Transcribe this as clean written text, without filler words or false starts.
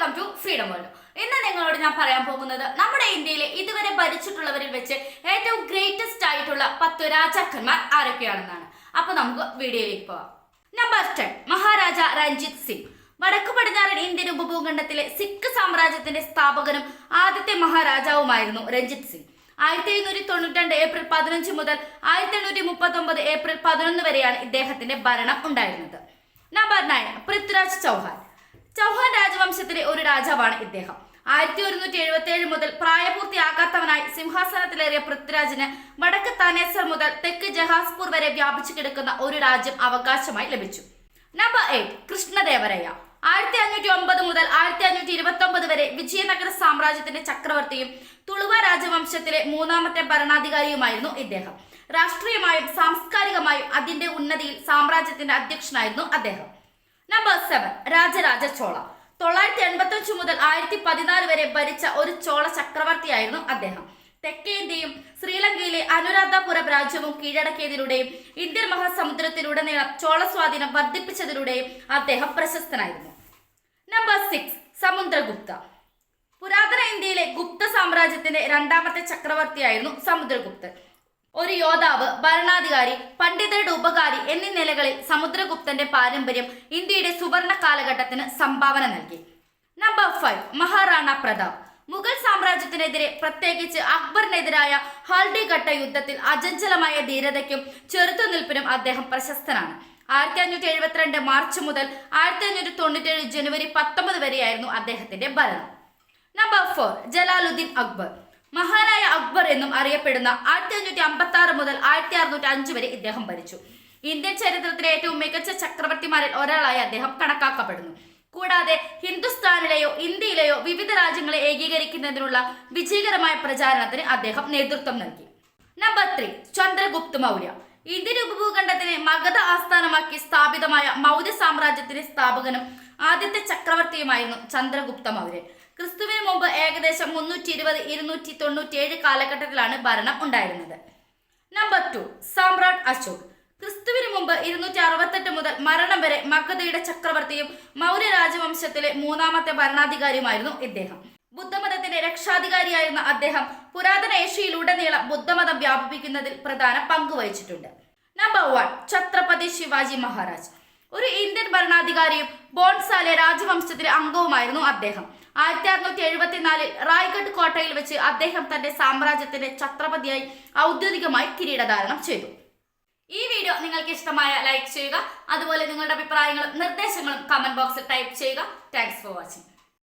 Welcome to freedom world. ഇന്ന് നിങ്ങളോട് ഞാൻ പറയാൻ പോകുന്നത് നമ്മുടെ ഇന്ത്യയിലെ ഇതുവരെ ഭരിച്ചിട്ടുള്ളവരിൽ വെച്ച് ഏറ്റവും ഗ്രേറ്റസ്റ്റ് ആയിട്ടുള്ള 10 രാജാക്കന്മാർ ആരൊക്കെയാണെന്നാണ്. അപ്പൊ നമുക്ക് വീഡിയോയിലേക്ക് പോവാം. നമ്പർ 10 മഹാരാജ രഞ്ജിത് സിംഗ്. വടക്കു പടിഞ്ഞാറൻ ഇന്ത്യൻ ഉപഭൂഖണ്ഡത്തിലെ സിഖ് സാമ്രാജ്യത്തിന്റെ സ്ഥാപകനും ആദ്യത്തെ മഹാരാജാവുമായിരുന്നു രഞ്ജിത് സിംഗ്. 1792 ഏപ്രിൽ 15 മുതൽ 1839 ഏപ്രിൽ 11 വരെയാണ് ഇദ്ദേഹത്തിന്റെ ഭരണം ഉണ്ടായിരുന്നത്. നമ്പർ 9 പൃഥ്വിരാജ് ചൗഹാൻ. ചൗഹാൻ രാജവംശത്തിലെ ഒരു രാജാവാണ് ഇദ്ദേഹം. 1177 മുതൽ പ്രായപൂർത്തിയാകാത്തവനായി സിംഹാസനത്തിലേറിയ പൃഥ്വിരാജിന് വടക്ക് താനേസർ മുതൽ തെക്ക് ജഹാസ്പൂർ വരെ വ്യാപിച്ചു കിടക്കുന്ന ഒരു രാജ്യം അവകാശമായി ലഭിച്ചു. നമ്പർ 8 കൃഷ്ണദേവരയ്യ. 1509 മുതൽ 1529 വരെ വിജയനഗര സാമ്രാജ്യത്തിന്റെ ചക്രവർത്തിയും തുളുവ രാജവംശത്തിലെ മൂന്നാമത്തെ ഭരണാധികാരിയുമായിരുന്നു ഇദ്ദേഹം. രാഷ്ട്രീയമായും സാംസ്കാരികമായും അതിന്റെ ഉന്നതിയിൽ സാമ്രാജ്യത്തിന്റെ അധ്യക്ഷനായിരുന്നു അദ്ദേഹം. നമ്പർ 7 രാജരാജ ചോള. 985 മുതൽ 1014 വരെ ഭരിച്ച ഒരു ചോള ചക്രവർത്തിയായിരുന്നു അദ്ദേഹം. തെക്കേ ഇന്ത്യയും ശ്രീലങ്കയിലെ അനുരാധപുരം രാജ്യവും കീഴടക്കിയതിലൂടെയും ഇന്ത്യൻ മഹാസമുദ്രത്തിലുടനീളം ചോള സ്വാധീനം വർദ്ധിപ്പിച്ചതിലൂടെയും അദ്ദേഹം പ്രശസ്തനായിരുന്നു. നമ്പർ 6 സമുദ്രഗുപ്ത. പുരാതന ഇന്ത്യയിലെ ഗുപ്ത സാമ്രാജ്യത്തിന്റെ രണ്ടാമത്തെ ചക്രവർത്തിയായിരുന്നു സമുദ്രഗുപ്തൻ. ഒരു യോദ്ധാവ്, ഭരണാധികാരി, പണ്ഡിതരുടെ ഉപകാരി എന്നീ നിലകളിൽ സമുദ്രഗുപ്തന്റെ പാരമ്പര്യം ഇന്ത്യയുടെ സുവർണ കാലഘട്ടത്തിന് സംഭാവന നൽകി. നമ്പർ 5 മഹാറാണ പ്രതാപ്. മുഗൾ സാമ്രാജ്യത്തിനെതിരെ പ്രത്യേകിച്ച് അക്ബറിനെതിരായ ഹാൽഡിഘട്ട യുദ്ധത്തിൽ അചഞ്ചലമായ ധീരതയ്ക്കും ചെറുത്തുനിൽപ്പിനും അദ്ദേഹം പ്രശസ്തനാണ്. 1572 മാർച്ച് മുതൽ 1597 ജനുവരി 19 വരെയായിരുന്നു അദ്ദേഹത്തിന്റെ ഭരണം. നമ്പർ 4 ജലാലുദ്ദീൻ അക്ബർ. മഹാനായ അക്ബർ എന്നും അറിയപ്പെടുന്ന 1556 മുതൽ 1605 വരെ ഇദ്ദേഹം ഭരിച്ചു. ഇന്ത്യൻ ചരിത്രത്തിലെ ഏറ്റവും മികച്ച ചക്രവർത്തിമാരിൽ ഒരാളായി അദ്ദേഹം കണക്കാക്കപ്പെടുന്നു. കൂടാതെ ഹിന്ദുസ്ഥാനിലെയോ ഇന്ത്യയിലെയോ വിവിധ രാജ്യങ്ങളെ ഏകീകരിക്കുന്നതിനുള്ള വിജയകരമായ പ്രചാരണത്തിന് അദ്ദേഹം നേതൃത്വം നൽകി. നമ്പർ 3 ചന്ദ്രഗുപ്ത മൗര്യ. ഇന്ത്യൻ ഉപഭൂഖണ്ഡത്തിനെ മഗധ ആസ്ഥാനമാക്കി സ്ഥാപിതമായ മൗര്യ സാമ്രാജ്യത്തിന്റെ സ്ഥാപകനും ആദ്യത്തെ ചക്രവർത്തിയുമായിരുന്നു ചന്ദ്രഗുപ്ത മൗര്യൻ. ക്രിസ്തുവിന് മുമ്പ് ഏകദേശം 320-297 കാലഘട്ടത്തിലാണ് ഭരണം ഉണ്ടായിരുന്നത്. നമ്പർ 2 സാമ്രാട്ട് അശോക്. ക്രിസ്തുവിന് മുമ്പ് 268 മുതൽ മരണം വരെ മഗധയുടെ ചക്രവർത്തിയും മൗര്യ രാജവംശത്തിലെ മൂന്നാമത്തെ ഭരണാധികാരിയുമായിരുന്നു ഇദ്ദേഹം. ബുദ്ധമതത്തിന്റെ രക്ഷാധികാരിയായിരുന്ന അദ്ദേഹം പുരാതന ഏഷ്യയിലുടനീളം ബുദ്ധമതം വ്യാപിപ്പിക്കുന്നതിൽ പ്രധാന പങ്ക് വഹിച്ചിട്ടുണ്ട്. നമ്പർ 1 ഛത്രപതി ശിവാജി മഹാരാജ്. ഒരു ഇന്ത്യൻ ഭരണാധികാരിയും ബോൺസാലെ രാജവംശത്തിലെ അംഗവുമായിരുന്നു അദ്ദേഹം. 1674 റായ്ഗഡ് കോട്ടയിൽ വെച്ച് അദ്ദേഹം തന്റെ സാമ്രാജ്യത്തിന്റെ ഛത്രപതിയായി ഔദ്യോഗികമായി കിരീടധാരണം ചെയ്തു. ഈ വീഡിയോ നിങ്ങൾക്ക് ഇഷ്ടമായ ലൈക്ക് ചെയ്യുക. അതുപോലെ നിങ്ങളുടെ അഭിപ്രായങ്ങളും നിർദ്ദേശങ്ങളും കമന്റ് ബോക്സിൽ ടൈപ്പ് ചെയ്യുക. Thanks for watching.